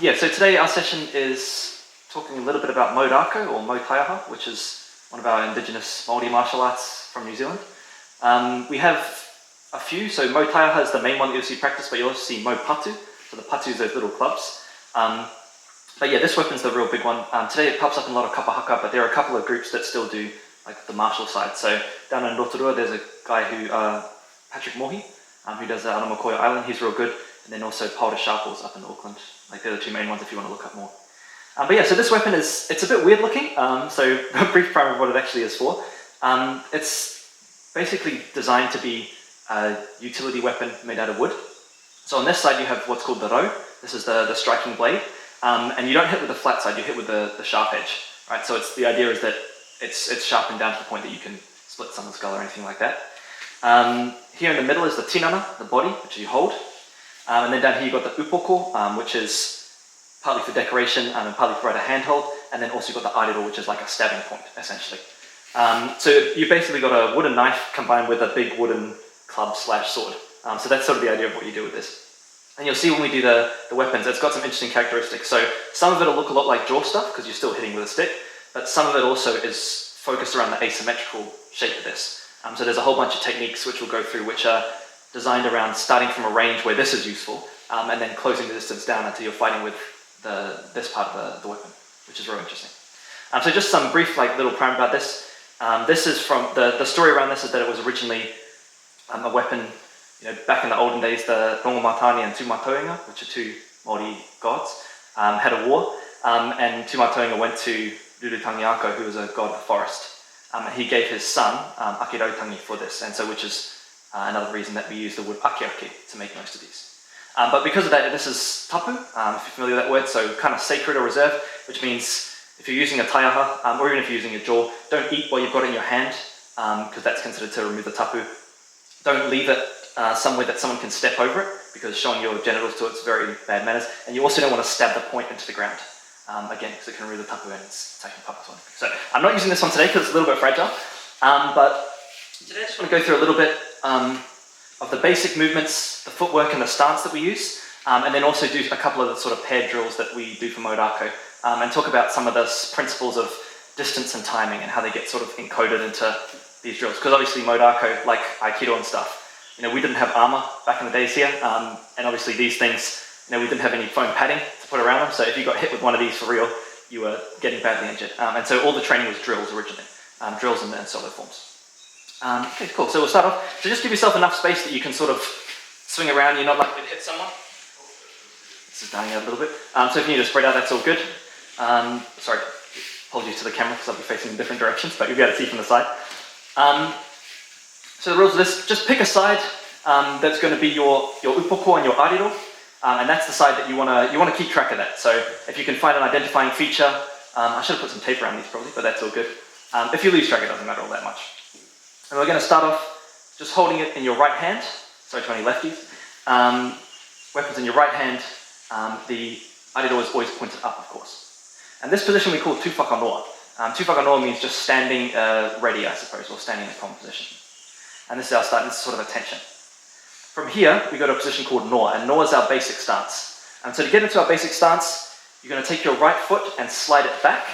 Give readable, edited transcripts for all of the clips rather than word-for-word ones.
Yeah, so today our session is talking a little bit about Mau Taiaha, which is one of our indigenous Māori martial arts from New Zealand. We have a few, so Mau Taiaha is the main one that you'll see practice, but you also see Mau Patu, so the patu is those little clubs. But yeah, this weapon's the real big one. Today it pops up in a lot of kapahaka, but there are a couple of groups that still do like the martial side. So down in Rotorua, there's a guy who, Patrick Mohi, who does Anamakoia Island. He's real good. And then also Powder Sharples up in Auckland. Like they're the two main ones if you want to look up more. But yeah, so this weapon it's a bit weird looking. So a brief primer of what it actually is for. It's basically designed to be a utility weapon made out of wood. So on this side you have what's called the rau. This is the striking blade. And you don't hit with the flat side, you hit with the sharp edge. Right? So the idea is that it's sharpened down to the point that you can split someone's skull or anything like that. Here in the middle is the tinana, the body, which you hold. And then down here you've got the upoko, which is partly for decoration and partly for a handhold. And then also you've got the ariro, which is like a stabbing point, essentially. So you've basically got a wooden knife combined with a big wooden club / sword. So that's sort of the idea of what you do with this. And you'll see when we do the weapons, it's got some interesting characteristics. So some of it will look a lot like jaw stuff because you're still hitting with a stick, but some of it also is focused around the asymmetrical shape of this. So there's a whole bunch of techniques which we'll go through which are designed around starting from a range where this is useful and then closing the distance down until you're fighting with this part of the weapon, which is really interesting. So just some brief little primer about this. This is from, the story around this is that it was originally a weapon, back in the olden days, the Rongomatani and Mātauranga, which are two Māori gods, had a war, and Mātauranga went to Rurutangiako, who was a god of the forest. He gave his son Akirautangi for this, and so which is another reason that we use the word akiake to make most of these. But because of that, this is tapu, if you're familiar with that word, so kind of sacred or reserved, which means if you're using a taiaha, or even if you're using a jaw, don't eat what you've got in your hand, because that's considered to remove the tapu. Don't leave it somewhere that someone can step over it, because showing your genitals to it's very bad manners, and you also don't want to stab the point into the ground. Again, because it can remove the tapu and it's taking papa's one. So I'm not using this one today because it's a little bit fragile, but today I just want to go through a little bit of the basic movements, the footwork and the stance that we use, and then also do a couple of the sort of paired drills that we do for Maurako, and talk about some of the principles of distance and timing and how they get sort of encoded into these drills. Because obviously Maurako, like Aikido and stuff, we didn't have armor back in the days here, and obviously these things, we didn't have any foam padding to put around them, so if you got hit with one of these for real, you were getting badly injured. And so all the training was drills originally, drills and solo forms. Okay, cool, so we'll start off. So just give yourself enough space that you can sort of swing around, you're not likely to hit someone. This is dying out a little bit. So if you need to spread out, that's all good. Sorry, apologies to the camera because I'll be facing in different directions, but you'll be able to see from the side. So the rules of this, just pick a side that's going to be your upoko and your ariro. And that's the side that you want to keep track of that. So if you can find an identifying feature, I should have put some tape around these probably, but that's all good. If you lose track, it doesn't matter all that much. And we're going to start off just holding it in your right hand. Sorry to any lefties. Weapons in your right hand. The ariro is always pointed up, of course. And this position we call tūwhakanoa. Tūwhakanoa means just standing ready, I suppose, or standing in a common position. And this is our start. This is sort of attention. From here, we go to a position called noa, and noa is our basic stance. And so to get into our basic stance, you're going to take your right foot and slide it back.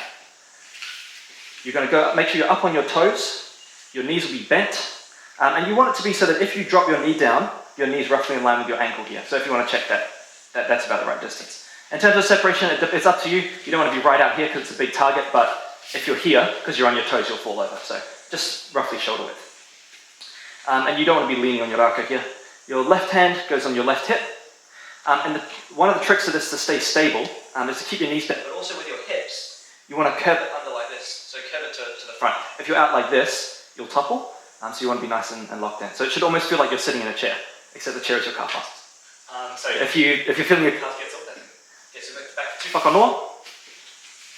You're going to make sure you're up on your toes, your knees will be bent, and you want it to be so that if you drop your knee down, your knee's roughly in line with your ankle here. So if you want to check that's about the right distance. In terms of separation, it's up to you. You don't want to be right out here because it's a big target, but if you're here, because you're on your toes, you'll fall over. So just roughly shoulder width. And you don't want to be leaning on your raka here. Your left hand goes on your left hip, and one of the tricks of this to stay stable is to keep your knees bent, but also with your hips, you want to curve it under like this, so curve it to the front. If you're out like this, you'll topple, so you want to be nice and locked in. So it should almost feel like you're sitting in a chair, except the chair is your calf muscles. So if you're feeling your calf gets off that. Okay, so back to tūwhakanoa,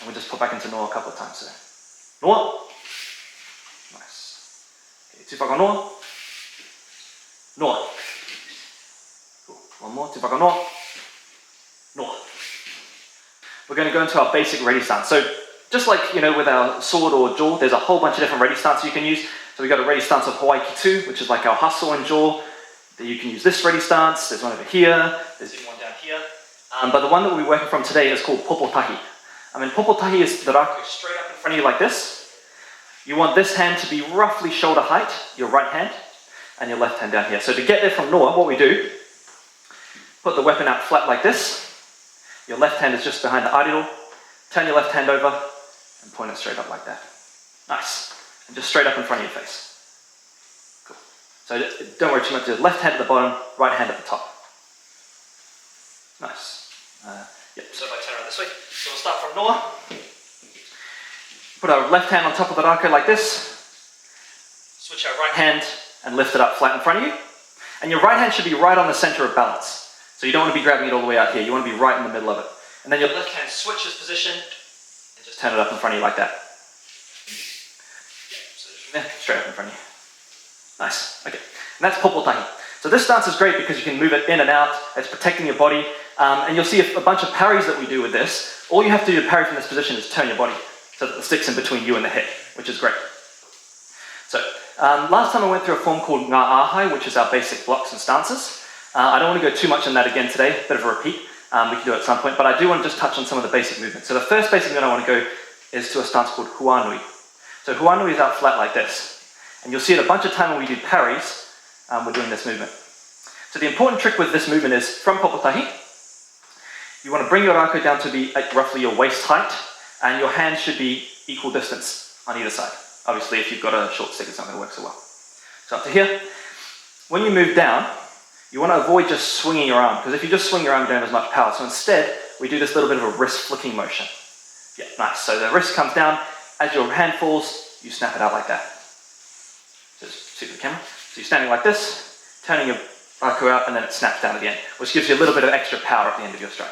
and we'll just put back into noa a couple of times. So noa, nice. Okay, tūwhakanoa, noa. One more, tūwhakanoa, noa. We're going to go into our basic ready stance. So just like, with our sword or jaw, there's a whole bunch of different ready stances you can use. So we've got a ready stance of Hawaii Ki 2, which is like our hustle and jaw. You can use this ready stance. There's one over here. There's even one down here. But the one that we'll be working from today is called popotahi. Popotahi is the rākau straight up in front of you like this. You want this hand to be roughly shoulder height, your right hand, and your left hand down here. So to get there from noa, what we do, put the weapon out flat like this. Your left hand is just behind the ariro. Turn your left hand over and point it straight up like that. Nice. And just straight up in front of your face. Cool. So don't worry too much. Just left hand at the bottom, right hand at the top. Nice. Yep. So if I turn around this way, so we'll start from noa. Put our left hand on top of the rākau like this. Switch our right hand and lift it up flat in front of you. And your right hand should be right on the center of balance. So you don't want to be grabbing it all the way out here. You want to be right in the middle of it. And then your left hand switches position and just turn it up in front of you like that. So from there, straight up in front of you. Nice. Okay. And that's popotahi. So this stance is great because you can move it in and out. It's protecting your body. And you'll see a bunch of parries that we do with this. All you have to do to parry from this position is turn your body so that the stick's in between you and the head, which is great. So last time I went through a form called ngā āhai, which is our basic blocks and stances. I don't want to go too much on that again today, bit of a repeat. We can do it at some point, but I do want to just touch on some of the basic movements. So the first basic movement I want to go is to a stance called huanui. So huanui is out flat like this. And you'll see it a bunch of times when we do parries, we're doing this movement. So the important trick with this movement is from popotahi, you want to bring your rākau down to be at roughly your waist height, and your hands should be equal distance on either side. Obviously, if you've got a short stick, it's not going to work so well. So up to here. When you move down, you want to avoid just swinging your arm, because if you just swing your arm, you don't have as much power. So instead, we do this little bit of a wrist flicking motion. Yeah, nice. So the wrist comes down. As your hand falls, you snap it out like that. Just see the camera. So you're standing like this, turning your rākau out, and then it snaps down at the end, which gives you a little bit of extra power at the end of your strike.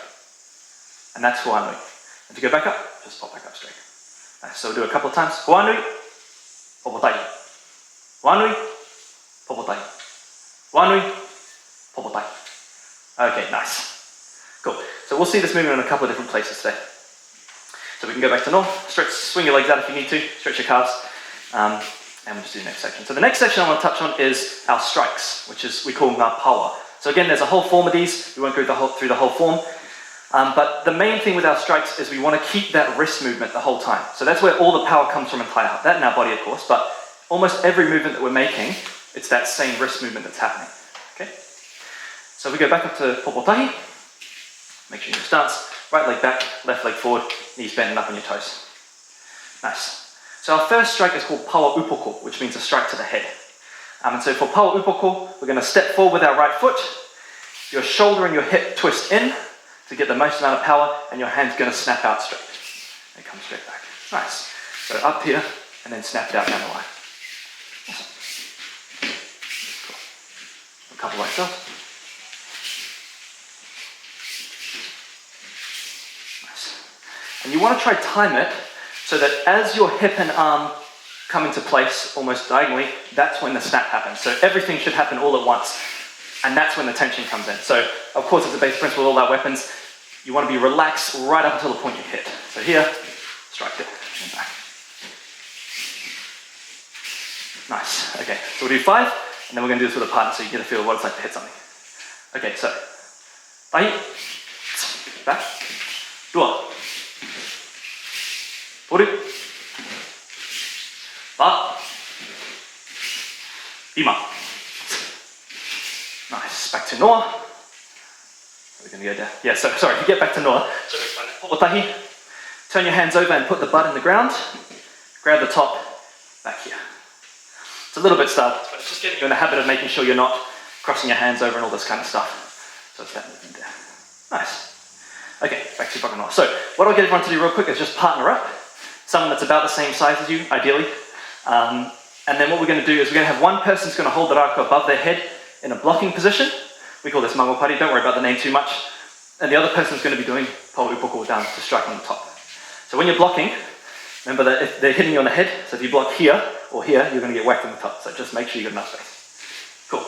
And that's huanui. And to go back up, just pop back up straight. Nice. So we'll do a couple of times. Huanui, popotahi. Huanui, popotahi. Huanui, popotahi. Okay, nice. Cool. So we'll see this movement in a couple of different places today. So we can go back to north, stretch, swing your legs out if you need to, stretch your calves, and we'll just do the next section. So the next section I want to touch on is our strikes, which is we call ngā pawa. So again, there's a whole form of these. We won't go through the whole form. But the main thing with our strikes is we want to keep that wrist movement the whole time. So that's where all the power comes from in Taiaha. That in our body, of course, but almost every movement that we're making, it's that same wrist movement that's happening. Okay? So if we go back up to popotahi, make sure you stance, right leg back, left leg forward, knees bending up on your toes. Nice. So our first strike is called pawa upoko, which means a strike to the head. And so for pawa upoko, we're going to step forward with our right foot, your shoulder and your hip twist in, to get the most amount of power, and your hand's going to snap out straight. And come straight back. Nice. So up here, and then snap it out down the line. Awesome. Cool. A couple like that. Nice. And you want to try time it so that as your hip and arm come into place, almost diagonally, that's when the snap happens. So everything should happen all at once, and that's when the tension comes in. So, of course, it's a basic principle with all our weapons. You want to be relaxed right up until the point you hit. So here, strike it, and back. Nice. Okay, so we'll do 5, and then we're going to do this with a partner so you get a feel of what it's like to hit something. Okay, so, tahi, back, dua, toru, ba, lima. Nice. Back to noa. We're going to go down. Yeah, so sorry, you get back to noa. So popotahi, turn your hands over and put the butt in the ground. Grab the top, back here. It's a little bit startled, but it's just getting you in the habit of making sure you're not crossing your hands over and all this kind of stuff. So it's that movement there. Nice. Okay, back to bucket noa. So what I'll get everyone to do real quick is just partner up. Someone that's about the same size as you, ideally. And then what we're going to do is we're going to have one person who's going to hold the rākau above their head in a blocking position. We call this mangopari, don't worry about the name too much. And the other person's going to be doing pawa upoko down to strike on the top. So when you're blocking, remember that if they're hitting you on the head, so if you block here or here, you're going to get whacked on the top. So just make sure you've got enough space. Cool.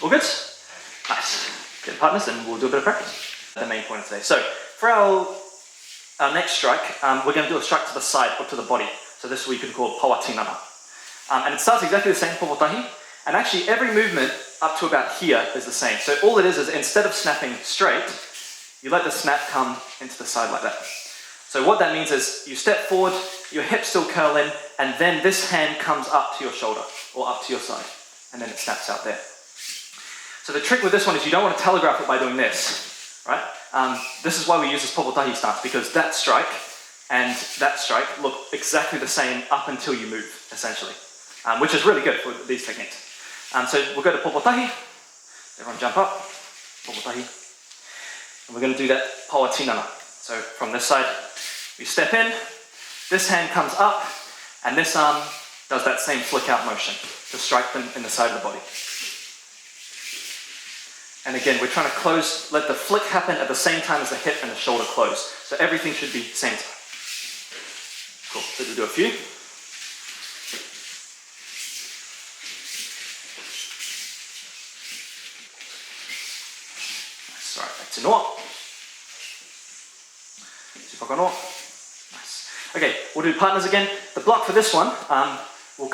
All good? Nice. Get partners and we'll do a bit of practice. The main point of today. So for our next strike, we're going to do a strike to the side or to the body. So this we could call pawa tinana. And it starts exactly the same popotahi. And actually every movement up to about here is the same. So all it is instead of snapping straight, you let the snap come into the side like that. So what that means is you step forward, your hips still curl in, and then this hand comes up to your shoulder, or up to your side, and then it snaps out there. So the trick with this one is you don't want to telegraph it by doing this, right? This is why we use this popotahi stance, because that strike and that strike look exactly the same up until you move, essentially, which is really good for these techniques. So we'll go to popotahi. Everyone jump up, popotahi. And we're going to do that paua tinana. So from this side, we step in, this hand comes up, and this arm does that same flick out motion to strike them in the side of the body. And again, we're trying to close, let the flick happen at the same time as the hip and the shoulder close. So everything should be same time. Cool, so we'll do a few. Nice, all right, back to noa. Nice. Okay, we'll do partners again. The block for this one, we'll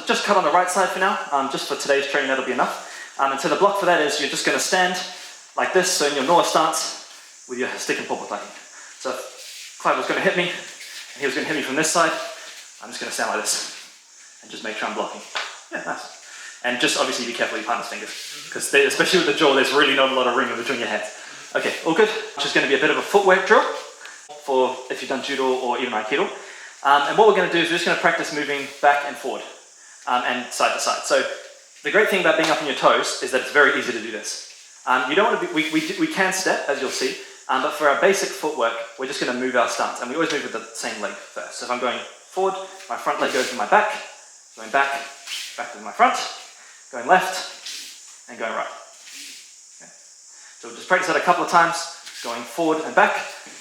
just cut on the right side for now. Just for today's training, that'll be enough. And so the block for that is you're just going to stand like this, so in your noa stance with your stick and popotahi. So if Clive was going to hit me, and he was going to hit me from this side, I'm just going to stand like this and just make sure I'm blocking. Yeah, nice. And just obviously be careful with your partner's fingers, because especially with the jaw, there's really not a lot of room in between your hands. Okay, all good. Which is going to be a bit of a footwork drill for if you've done judo or even aikido. And what we're going to do is we're just going to practice moving back and forward and side to side. So the great thing about being up on your toes is that it's very easy to do this. You don't want to be, we can step, as you'll see, but for our basic footwork, we're just going to move our stance, and we always move with the same leg first. So if I'm going forward, my front leg goes to my back, going back to my front, going left, and going right. Okay. So we'll just practice that a couple of times, going forward and back.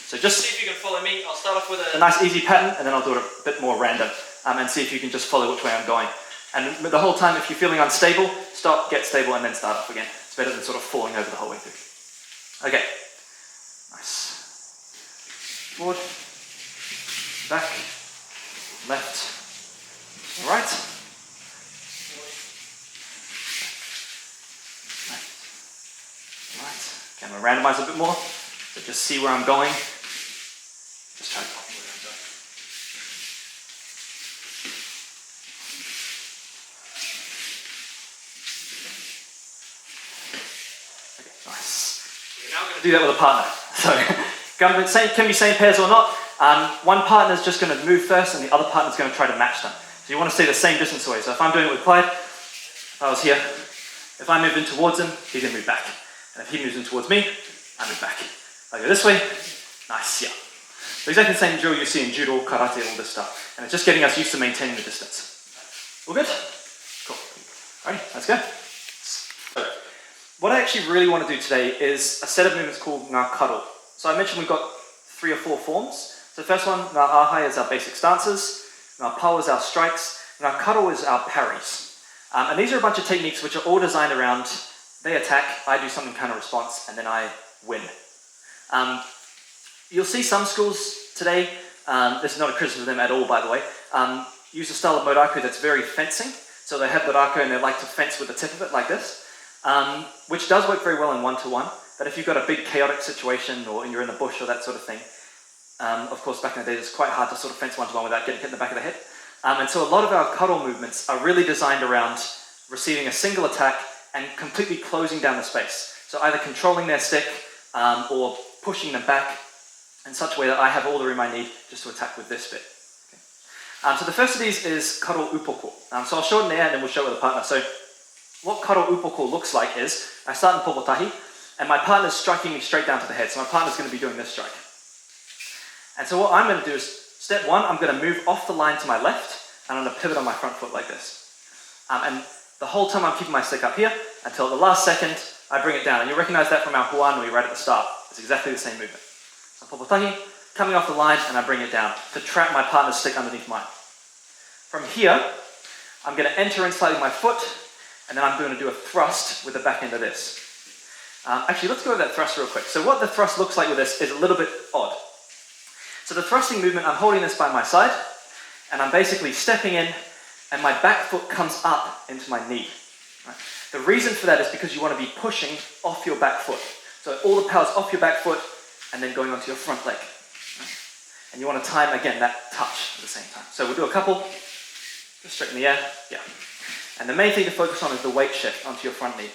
So just see if you can follow me. I'll start off with a nice easy pattern, and then I'll do it a bit more random, and see if you can just follow which way I'm going. And the whole time, if you're feeling unstable, stop, get stable, and then start off again. It's better than sort of falling over the whole way through. Okay. Nice. Forward, back, left, right. Right. Okay, I'm going to randomize a bit more. So just see where I'm going. Just try to pop where I'm going. Now we're going to do that with a partner. So can be same pairs or not. One partner is just going to move first, and the other partner is going to try to match them. So you want to stay the same distance away. So if I'm doing it with Clyde, if I was here, if I move in towards him, he's going to move back. And if he moves in towards me, I move back. I go this way, nice, yeah. So exactly the same drill you see in judo, karate, all this stuff. And it's just getting us used to maintaining the distance. All good? Cool. Alright, let's go. So, what I actually really want to do today is a set of movements called ngā cuddle. So I mentioned we've got 3 or 4 forms. So the first one, ngā ahai, is our basic stances, ngā pau is our strikes, ngā cuddle is our parries. And these are a bunch of techniques which are all designed around, they attack, I do something kind of response, and then I win. You'll see some schools today, this is not a criticism of them at all by the way, use a style of moraku that's very fencing. So they have moraku and they like to fence with the tip of it like this. Which does work very well in one-to-one, but if you've got a big chaotic situation or you're in the bush or that sort of thing, of course back in the day it's quite hard to sort of fence one-to-one without getting hit in the back of the head. And so a lot of our cuddle movements are really designed around receiving a single attack and completely closing down the space. So either controlling their stick or pushing them back in such a way that I have all the room I need just to attack with this bit. Okay. So the first of these is Cuddle Upora. So I'll show it in the air and then we'll show it with a partner. So what Cuddle Upora looks like is, I start in popotahi, and my partner's striking me straight down to the head, so my partner's going to be doing this strike. And so what I'm going to do is, step 1, I'm going to move off the line to my left, and I'm going to pivot on my front foot like this. And the whole time I'm keeping my stick up here, until the last second, I bring it down. And you'll recognize that from our huanui right at the start. It's exactly the same movement. So popotahi, coming off the line, and I bring it down to trap my partner's stick underneath mine. From here, I'm going to enter in slightly with my foot, and then I'm going to do a thrust with the back end of this. Actually, let's go with that thrust real quick. So what the thrust looks like with this is a little bit odd. So the thrusting movement, I'm holding this by my side, and I'm basically stepping in, and my back foot comes up into my knee. Right? The reason for that is because you want to be pushing off your back foot. So all the power's off your back foot, and then going onto your front leg. And you want to time, again, that touch at the same time. So we'll do a couple, just straight in the air, yeah. And the main thing to focus on is the weight shift onto your front knee.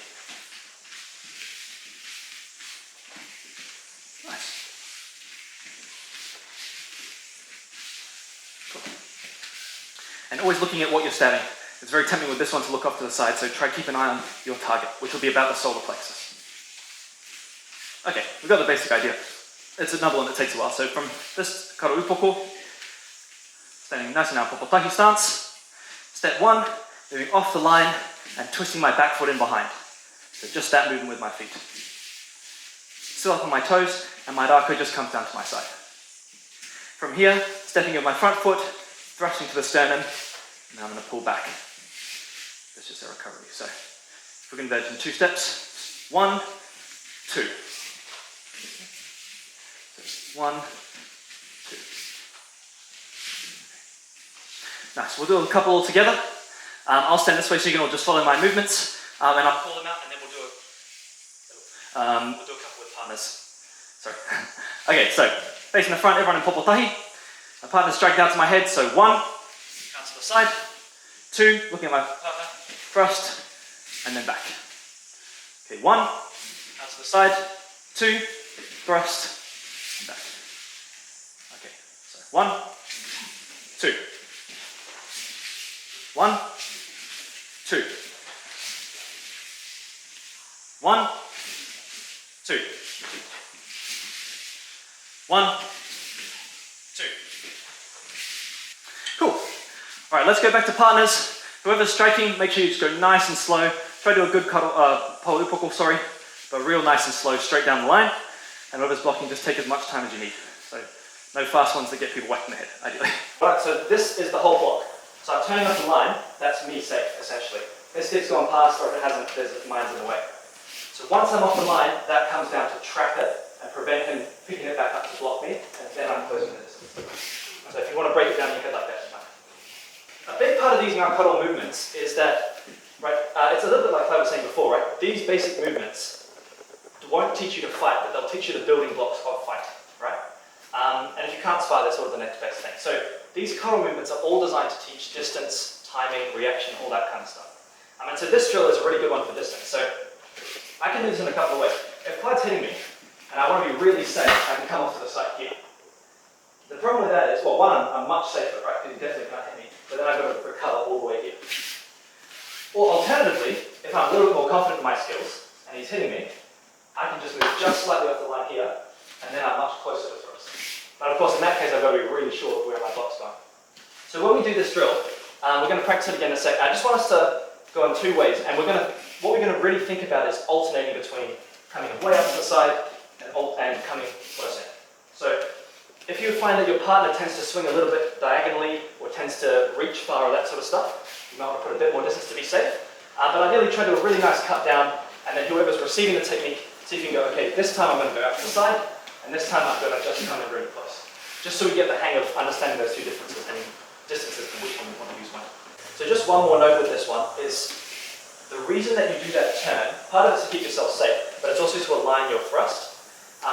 Nice. Cool. And always looking at what you're stabbing. It's very tempting with this one to look off to the side, so try to keep an eye on your target, which will be about the solar plexus. Okay, we've got the basic idea. It's another one that takes a while. So from this Cuddle Upora, standing nice and now Popotahi stance. Step 1, moving off the line and twisting my back foot in behind. So just that movement with my feet. Still up on my toes, and my rako just comes down to my side. From here, stepping with my front foot, thrusting to the sternum, and now I'm going to pull back. That's just a recovery. So we're going to do that in 2 steps. 1, 2. 1, 2. Nice, we'll do a couple all together. I'll stand this way so you can all just follow my movements, and I'll call them out, and then we'll do a couple with partners. Sorry. Okay, so facing the front, everyone in Popotahi. My partner's dragged out to my head, so 1, out to the side, 2, looking at my partner, thrust, and then back. Okay, 1, out to the side, 2, thrust, and back. Okay, so 1, 2. 1, 2. 1, 2. 1, 2. Cool. All right, let's go back to partners. Whoever's striking, make sure you just go nice and slow. Try to do a good Cuddle Upora, sorry, but real nice and slow, straight down the line. And whoever's blocking, just take as much time as you need. So no fast ones that get people whacked in the head, ideally. All right, so this is the whole block. So I'm turning off the line, that's me safe, essentially. This kid's gone past, or if it hasn't, mine's in the way. So once I'm off the line, that comes down to trap it and prevent him picking it back up to block me, and then I'm closing the distance. So if you want to break it down, you head like that. A big part of these Mau Cuddle movements is that, right, it's a little bit like I was saying before, right? These basic movements won't teach you to fight, but they'll teach you the building blocks of fight, right? And if you can't spar, that's sort of the next best thing. So these Cuddle movements are all designed to teach distance, timing, reaction, all that kind of stuff. And so this drill is a really good one for distance. So I can do this in a couple of ways. If Clyde's hitting me, and I want to be really safe, I can come off to the side here. The problem with that is, well, one, I'm much safer, right? Because he definitely can't hit me. But then I've got to recover all the way here. Or alternatively, if I'm a little bit more confident in my skills, and he's hitting me, I can just move just slightly off the line here, and then I'm much closer to thrust. But of course, in that case, I've got to be really sure of where my block's going. So when we do this drill, we're going to practice it again in a sec. I just want us to go in 2 ways, and what we're going to really think about is alternating between coming way up to the side and coming close in. So if you find that your partner tends to swing a little bit diagonally or tends to reach far or that sort of stuff, you might want to put a bit more distance to be safe. But ideally try to do a really nice cut down, and then whoever's receiving the technique, see if you can go, okay, this time I'm going to go out to the side, and this time I'm going to just come in really close. Just so we get the hang of understanding those 2 differences and distances and which one we want to use when. So just one more note with this one is the reason that you do that turn, part of it's to keep yourself safe, but it's also to align your thrust.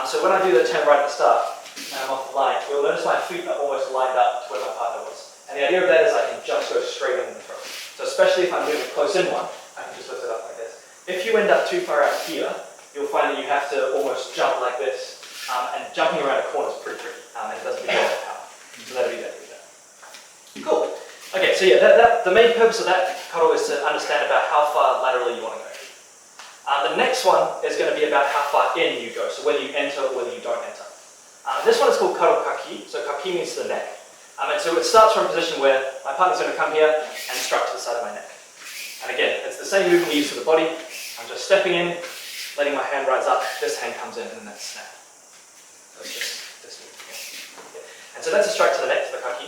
So when I do the turn right at the start, and I'm off the line, you'll notice my feet are almost lined up to where my partner was. And the idea of that is I can just go straight in the throat. So especially if I'm doing a close in one, I can just lift it up like this. If you end up too far out here, you'll find that you have to almost jump like this. And jumping around a corner is pretty tricky, and it doesn't give you a lot of power. So that'll be that. Cool. Okay, so yeah, the main purpose of that cuddle is to understand about how far laterally you want to go. The next one is going to be about how far in you go, so whether you enter or whether you don't enter. This one is called Cuddle Kaki, so kaki means to the neck. And so it starts from a position where my partner's going to come here and strike to the side of my neck. And again, it's the same movement we use for the body. I'm just stepping in, letting my hand rise up, this hand comes in, and then that's snap. So it's just this movement again. Yeah. And so that's a strike to the neck, to the kaki.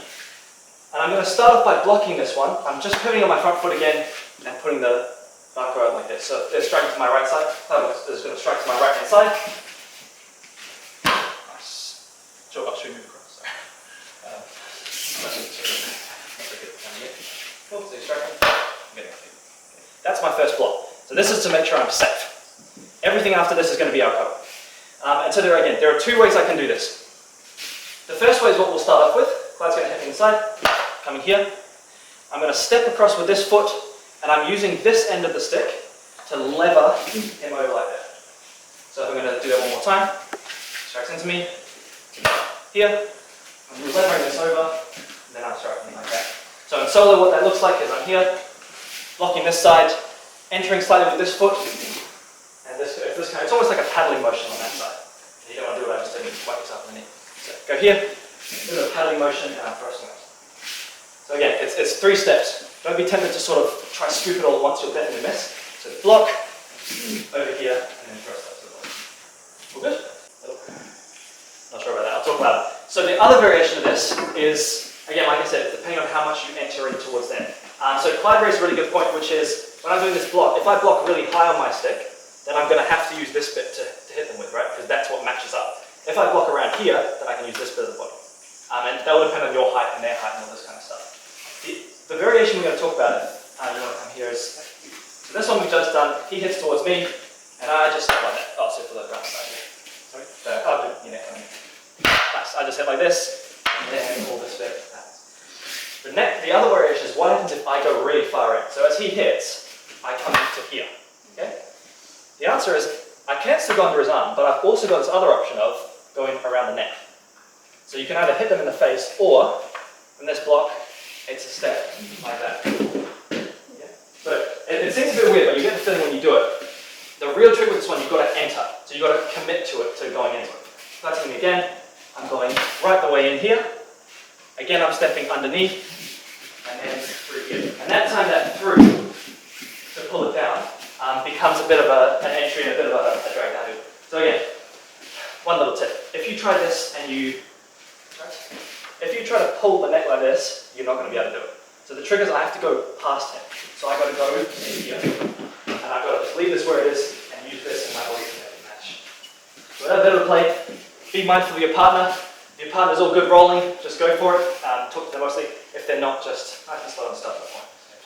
And I'm going to start off by blocking this one. I'm just pivoting on my front foot again and putting the back out like this. So they're striking to my right side. It's going to strike to my right hand side. Sure, I'll show you move across. That's my first block. So this is to make sure I'm safe. Everything after this is going to be our cover. And so there are two ways I can do this. The first way is what we'll start off with. Clyde's going to hit me inside, coming here. I'm going to step across with this foot, and I'm using this end of the stick to lever him over like that. So I'm going to do that one more time. Strikes into me. Here. I'm levering this over, and then I'm striking like that. So in solo, what that looks like is I'm here, blocking this side, entering slightly with this foot, and this kind. It's almost like a paddling motion on that side. You don't want to do what I just did and whack yourself in the knee. So go here, do a paddling motion, and I'm thrusting it. So again, it's 3 steps. Don't be tempted to sort of try to scoop it all at once, you'll definitely miss. So block, over here, and then thrust up to the bottom. All good? Not sure about that, I'll talk about it. So the other variation of this is, again, like I said, depending on how much you enter in towards them. So Clyde raised a really good point, which is, when I'm doing this block, if I block really high on my stick, then I'm going to have to use this bit to hit them with, right? Because that's what matches up. If I block around here, then I can use this bit at the bottom. And that will depend on your height and their height and all this kind of stuff. The variation we're going to talk about, you want to come here, is, so this one we've just done, he hits towards me, and I just hit like that. Oh, so for the right side here. Sorry? I'll do your neck on me. Nice, I just hit like this, and then all this bit. The other variation is what happens if I go really far in. So as he hits, I come to here. Okay? The answer is, I can still go under his arm, but I've also got this other option of going around the neck. So you can either hit them in the face, or, in this block, it's a step like that. Yeah? So it seems a bit weird, but you get the feeling when you do it. The real trick with this one, you've got to enter. So you've got to commit to it, to going into it. That's me again. I'm going right the way in here. Again, I'm stepping underneath, and then through here. And that time that through, to pull it down, becomes a bit of an entry and a bit of a drag down. So again, one little tip. If you try this and if you try to pull the neck like this, you're not going to be able to do it. So the trick is I have to go past him. So I've got to go in here, and I've got to just leave this where it is, and use this in my body to make it match. So without a bit of a play, be mindful of your partner. If your partner's all good rolling, just go for it. Talk to them mostly. If they're not, just nice and slow and stuff.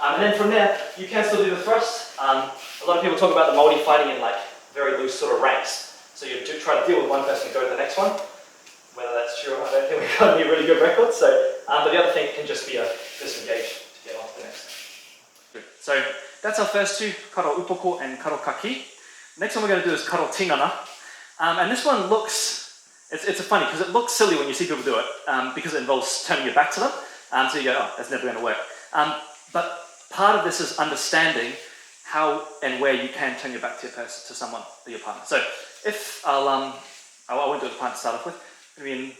And then from there, you can still do the thrust. A lot of people talk about the Māori fighting in like very loose sort of ranks. So you do try to deal with one person and go to the next one. Whether that's true or not, I don't think we've got any really good records. So, but the other thing can just be a disengage to get on to the next thing. So that's our first two, Cuddle Upora and Cuddle Kaki. Next one we're going to do is Cuddle Tingana. And this one looks, it's funny because it looks silly when you see people do it because it involves turning your back to them. So you go, oh, that's never going to work. But part of this is understanding how and where you can turn your back to someone or your partner. So if I won't do it to start off with. Here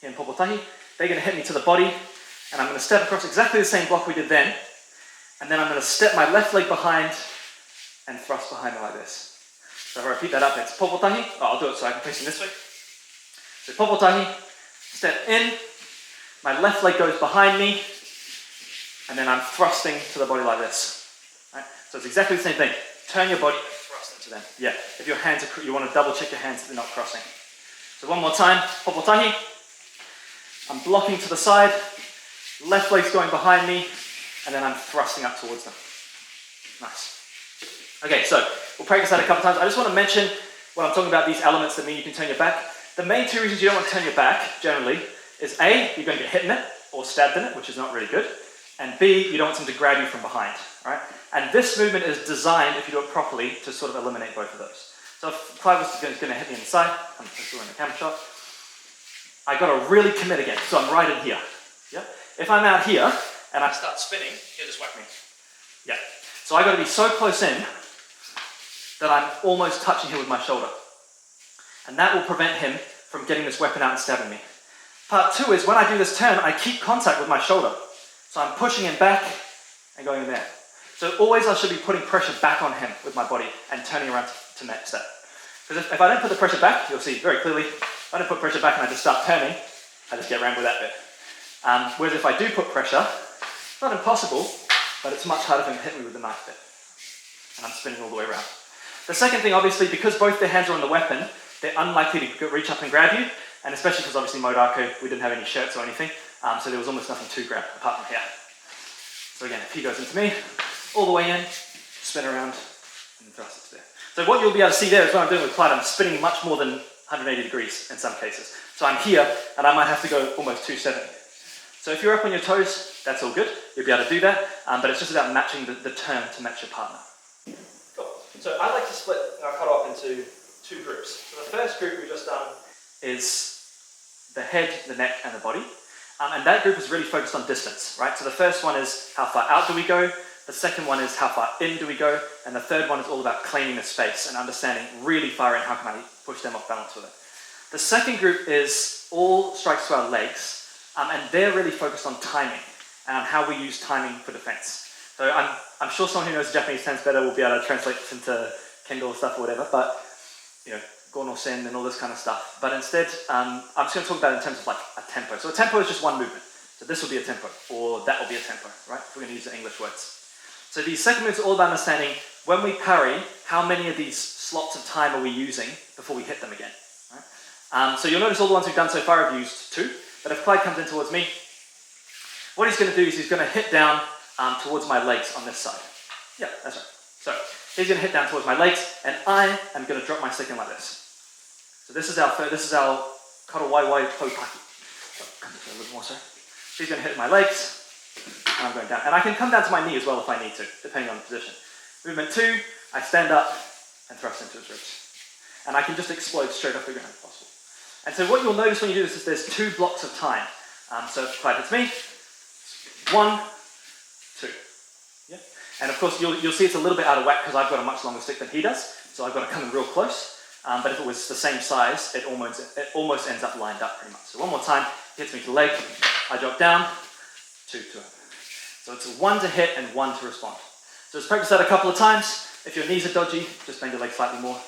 in Popotahi, they're going to hit me to the body, and I'm going to step across exactly the same block we did then, and then I'm going to step my left leg behind and thrust behind me like this. So if I repeat that up, it's Popotahi. Oh, I'll do it so I can face him this way. So Popotahi, step in, my left leg goes behind me, and then I'm thrusting to the body like this. Right? So it's exactly the same thing. Turn your body and thrust into them. Yeah, if your hands are, you want to double check your hands that they're not crossing. So one more time, Popotahi. I'm blocking to the side, left leg's going behind me, and then I'm thrusting up towards them. Nice. Okay, so we'll practice that a couple times. I just want to mention when I'm talking about these elements that mean you can turn your back. The main two reasons you don't want to turn your back, generally, is A, you're going to get hit in it, or stabbed in it, which is not really good, and B, you don't want someone to grab you from behind, right? And this movement is designed, if you do it properly, to sort of eliminate both of those. So if Clive was going to hit me in the side, I'm just doing a camera shot, I got to really commit again. So I'm right in here. Yeah? If I'm out here and I start spinning, he'll just whack me. Yeah. So I got to be so close in that I'm almost touching him with my shoulder. And that will prevent him from getting this weapon out and stabbing me. Part two is when I do this turn, I keep contact with my shoulder. So I'm pushing him back and going in there. So always I should be putting pressure back on him with my body and turning around to next step. Because if I don't put the pressure back, you'll see very clearly, if I don't put pressure back and I just start turning, I just get rammed with that bit. Whereas if I do put pressure, it's not impossible, but it's much harder for him to hit me with the knife bit. And I'm spinning all the way around. The second thing, obviously, because both their hands are on the weapon, they're unlikely to reach up and grab you, and especially because obviously Maori, we didn't have any shirts or anything, so there was almost nothing to grab apart from here. So again, if he goes into me, all the way in, spin around, and thrust it to there. So what you'll be able to see there is what I'm doing with Clyde. I'm spinning much more than 180 degrees in some cases. So I'm here, and I might have to go almost 270. So if you're up on your toes, that's all good. You'll be able to do that, but it's just about matching the turn to match your partner. Cool. So I like to split our cuddle up into two groups. So the first group we've just done is the head, the neck, and the body. And that group is really focused on distance, right? So the first one is how far out do we go? The second one is how far in do we go? And the third one is all about claiming the space and understanding really far in how can I push them off balance with it. The second group is all strikes to our legs, and they're really focused on timing and on how we use timing for defense. So I'm sure someone who knows the Japanese tense better will be able to translate this into Kendo stuff or whatever, but you know, Gon or Sen and all this kind of stuff. But instead, I'm just going to talk about it in terms of like a tempo. So a tempo is just one movement. So this will be a tempo, or that will be a tempo, right? If we're going to use the English words. So these second moves are all about understanding when we parry, how many of these slots of time are we using before we hit them again, right? So you'll notice all the ones we've done so far have used 2, but if Clyde comes in towards me, what he's going to do is he's going to hit down towards my legs on this side. Yeah, that's right. So he's going to hit down towards my legs, and I am going to drop my second like this. So this is our Cuddle Waiwai Popaki. So come this way a little more, sorry. So he's going to hit my legs, and I'm going down. And I can come down to my knee as well if I need to, depending on the position. Movement 2, I stand up and thrust into his ribs. And I can just explode straight off the ground if possible. And so what you'll notice when you do this is there's 2 blocks of time. So if Clyde hits me, 1, 2. Yeah? And of course you'll see it's a little bit out of whack because I've got a much longer stick than he does. So I've got to come in real close. But if it was the same size, it almost ends up lined up pretty much. So one more time, he hits me to the leg, I drop down, 2 to him. So it's 1 to hit and 1 to respond. So let's practice that a couple of times. If your knees are dodgy, just bend your legs slightly more.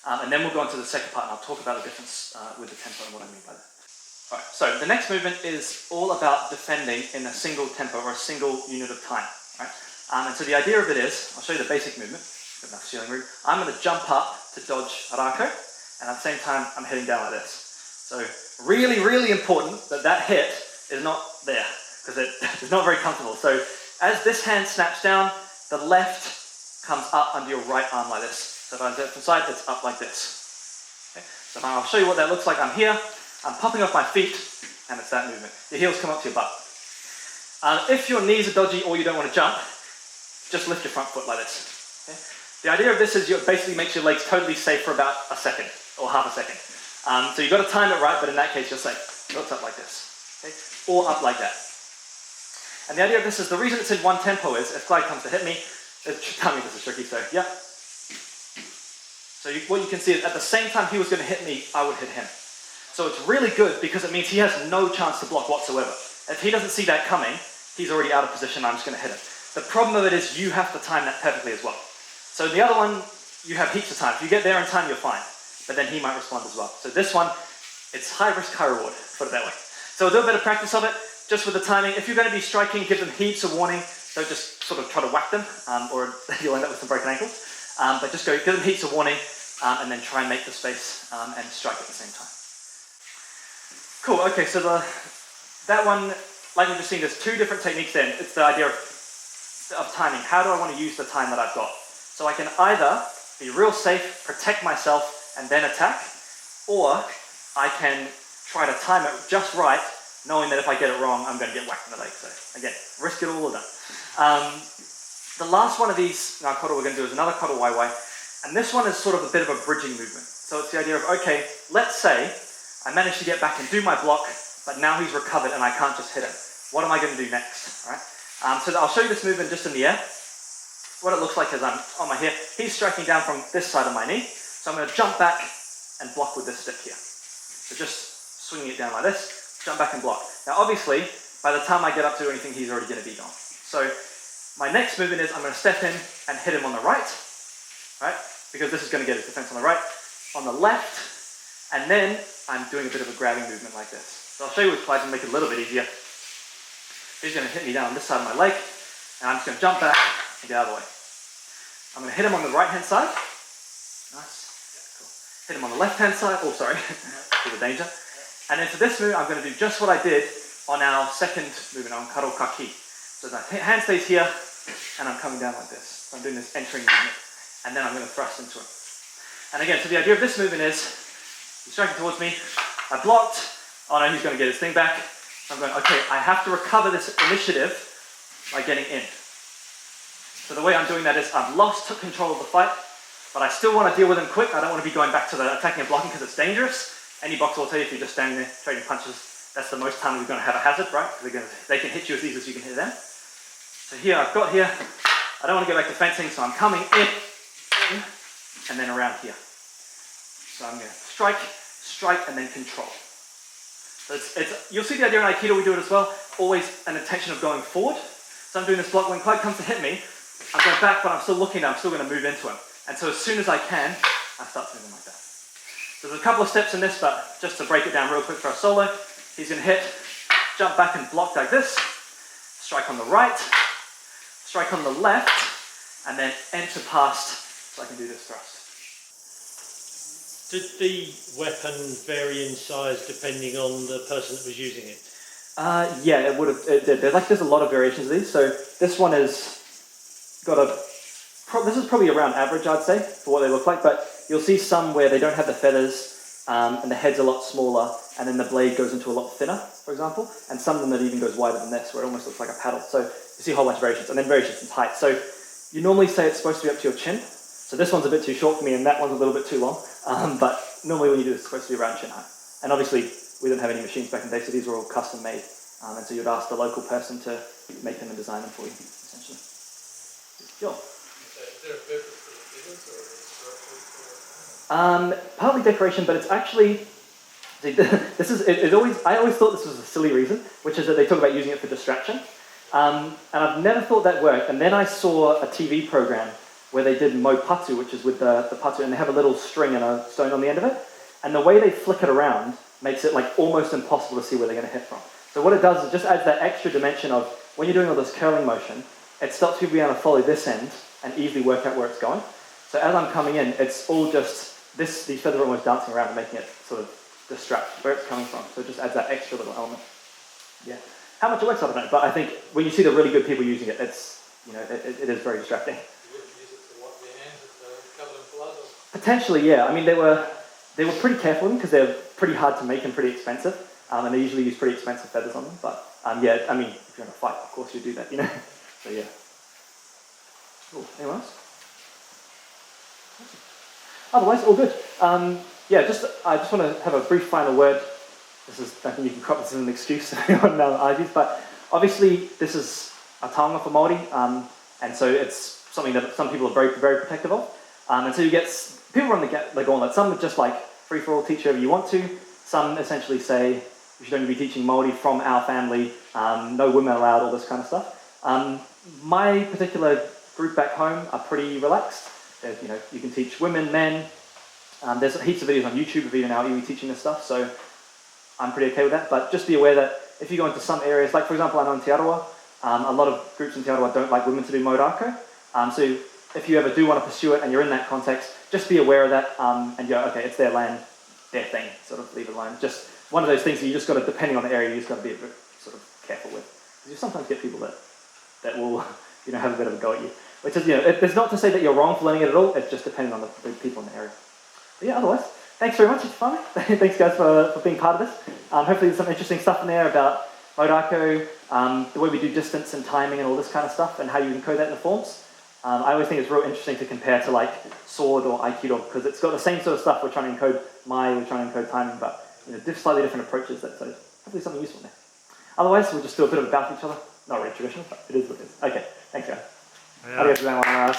And then we'll go on to the second part and I'll talk about the difference with the tempo and what I mean by that. Alright, so the next movement is all about defending in a single tempo or a single unit of time. Right? And so the idea of it is, I'll show you the basic movement. Got enough ceiling room. I'm going to jump up to dodge Arako, and at the same time I'm heading down like this. So really, really important that that hit is not there, because it's not very comfortable. So as this hand snaps down, the left comes up under your right arm like this. So if I do it from the side, it's up like this. Okay? So I'll show you what that looks like. I'm here, I'm popping off my feet, and it's that movement. Your heels come up to your butt. If your knees are dodgy or you don't want to jump, just lift your front foot like this. Okay? The idea of this is it basically makes your legs totally safe for about a second, or half a second. So you've got to time it right, but in that case you're safe. It looks up like this, okay? Or up like that. And the idea of this is, the reason it's in one tempo is, if Clyde comes to hit me, tell me this is tricky, so yeah. So what you can see is, at the same time he was going to hit me, I would hit him. So it's really good because it means he has no chance to block whatsoever. If he doesn't see that coming, he's already out of position, I'm just going to hit him. The problem of it is you have to time that perfectly as well. So the other one, you have heaps of time. If you get there in time, you're fine. But then he might respond as well. So this one, it's high risk, high reward, put it that way. So we'll do a bit of practice of it, just with the timing. If you're going to be striking, give them heaps of warning. Don't just sort of try to whack them, or you'll end up with some broken ankles. But just give them heaps of warning, and then try and make the space and strike at the same time. Cool, okay, so that one, like we've just seen, there's 2 different techniques then. It's the idea of timing. How do I want to use the time that I've got? So I can either be real safe, protect myself, and then attack, or I can try to time it just right, knowing that if I get it wrong, I'm going to get whacked in the leg. So again, risk it all or done. The last one of these cuddle we're going to do is another Cuddle Waiwai, and this one is sort of a bit of a bridging movement. So it's the idea of, okay, let's say I managed to get back and do my block, but now he's recovered and I can't just hit him. What am I going to do next? All right? So I'll show you this movement just in the air. What it looks like is I'm on my hip. He's striking down from this side of my knee. So I'm going to jump back and block with this stick here. So just swinging it down like this, jump back and block. Now obviously, by the time I get up to anything, he's already going to be gone. So my next movement is I'm going to step in and hit him on the right, because this is going to get his defense on the right, on the left, and then I'm doing a bit of a grabbing movement like this. So I'll show you with Clyde to make it a little bit easier. He's going to hit me down on this side of my leg, and I'm just going to jump back and get out of the way. I'm going to hit him on the right hand side. Nice. Cool. Hit him on the left hand side. Oh, sorry. For the danger. And then for this move, I'm going to do just what I did on our second movement, on Cuddle Kaki. So the hand stays here, and I'm coming down like this. So I'm doing this entering movement, and then I'm going to thrust into it. And again, so the idea of this movement is, He's striking towards me. I blocked. Oh no, he's going to get his thing back. I'm going, okay, I have to recover this initiative by getting in. So the way I'm doing that is I've lost control of the fight, but I still want to deal with him quick. I don't want to be going back to the attacking and blocking because it's dangerous. Any boxer will tell you if you're just standing there trading punches, that's the most time we're going to have a hazard, right? Because they can hit you as easy as you can hit them. So here, I've got here, I don't want to get back to fencing, so I'm coming in, and then around here. So I'm going to strike, and then control. So you'll see the idea in Aikido, we do it as well, always an intention of going forward. So I'm doing this block, when Clyde comes to hit me, I'm going back, but I'm still looking, I'm still going to move into him. And so as soon as I can, I start moving like that. So there's a couple of steps in this, but just to break it down real quick for a solo, he's going to hit, jump back and block like this, strike on the right, strike on the left, and then enter past so I can do this thrust. Did the weapon vary in size depending on the person that was using it? Yeah, it would have. There's a lot of variations of these. So this one is got a. This is probably around average, I'd say, for what they look like. But you'll see some where they don't have the feathers, and the head's a lot smaller, and then the blade goes into a lot thinner, for example. And some of them that even goes wider than this, where it almost looks like a paddle. So you see a whole bunch of variations, and then variations in height. So you normally say it's supposed to be up to your chin. So this one's a bit too short for me, and that one's a little bit too long. But normally when you do this, it's supposed to be around chin height. And obviously, we didn't have any machines back in the day, so these were all custom made. And so you'd ask the local person to make them and design them for you, essentially. Sure. Is there a purpose for the figures, or is it structural for? Partly decoration, but it's actually. I always thought this was a silly reason, which is that they talk about using it for distraction. And I've never thought that worked. And then I saw a TV program where they did Mau Patu, which is with the patu, and they have a little string and a stone on the end of it. And the way they flick it around makes it like almost impossible to see where they're going to hit from. So what it does is it just adds that extra dimension of when you're doing all this curling motion, it stops people being able to follow this end and easily work out where it's going. So as I'm coming in, it's all just these feathers are almost dancing around and making it sort of distract where it's coming from. So it just adds that extra little element. Yeah. How much it works, I don't know, but I think when you see the really good people using it, it's it is very distracting. Potentially, yeah. I mean, they were pretty careful because they're pretty hard to make and pretty expensive, and they usually use pretty expensive feathers on them. But yeah, I mean, if you're in a fight, of course you do that, you know. So yeah. Cool. Anyone else? Otherwise, all good. Yeah, I just want to have a brief final word. I think you can crop this as an excuse if anyone argues, but obviously this is a taonga for Māori, and so it's something that some people are very, very protective of. And so you get people run the gauntlet. Some are just like free for all, teach whoever you want to. Some essentially say you should only be teaching Māori from our family, no women allowed, all this kind of stuff. My particular group back home are pretty relaxed. You can teach women, men. There's heaps of videos on YouTube of even our iwi teaching this stuff, so I'm pretty okay with that. But just be aware that if you go into some areas, like for example, I know in Te Arawa, a lot of groups in Te Arawa don't like women to do Maori. So if you ever do want to pursue it and you're in that context, just be aware of that, and okay, it's their land, their thing, sort of leave it alone. Just one of those things that you just got to, depending on the area, you just got to be a bit sort of careful with. Because you sometimes get people that will, have a bit of a go at you. Which is, it's not to say that you're wrong for learning it at all, it's just depending on the people in the area. But yeah, otherwise, thanks very much, it's fun. Thanks guys for being part of this. Hopefully there's some interesting stuff in there about Maori, the way we do distance and timing and all this kind of stuff, and how you encode that in the forms. I always think it's real interesting to compare to like sword or Aikido, because it's got the same sort of stuff. We're trying to encode we're trying to encode timing, but slightly different approaches. So hopefully something useful there. Otherwise, we'll just do a bit of a bout with each other. Not really traditional, but it is what it is. Okay, thanks guys. Yeah. Adios, everyone.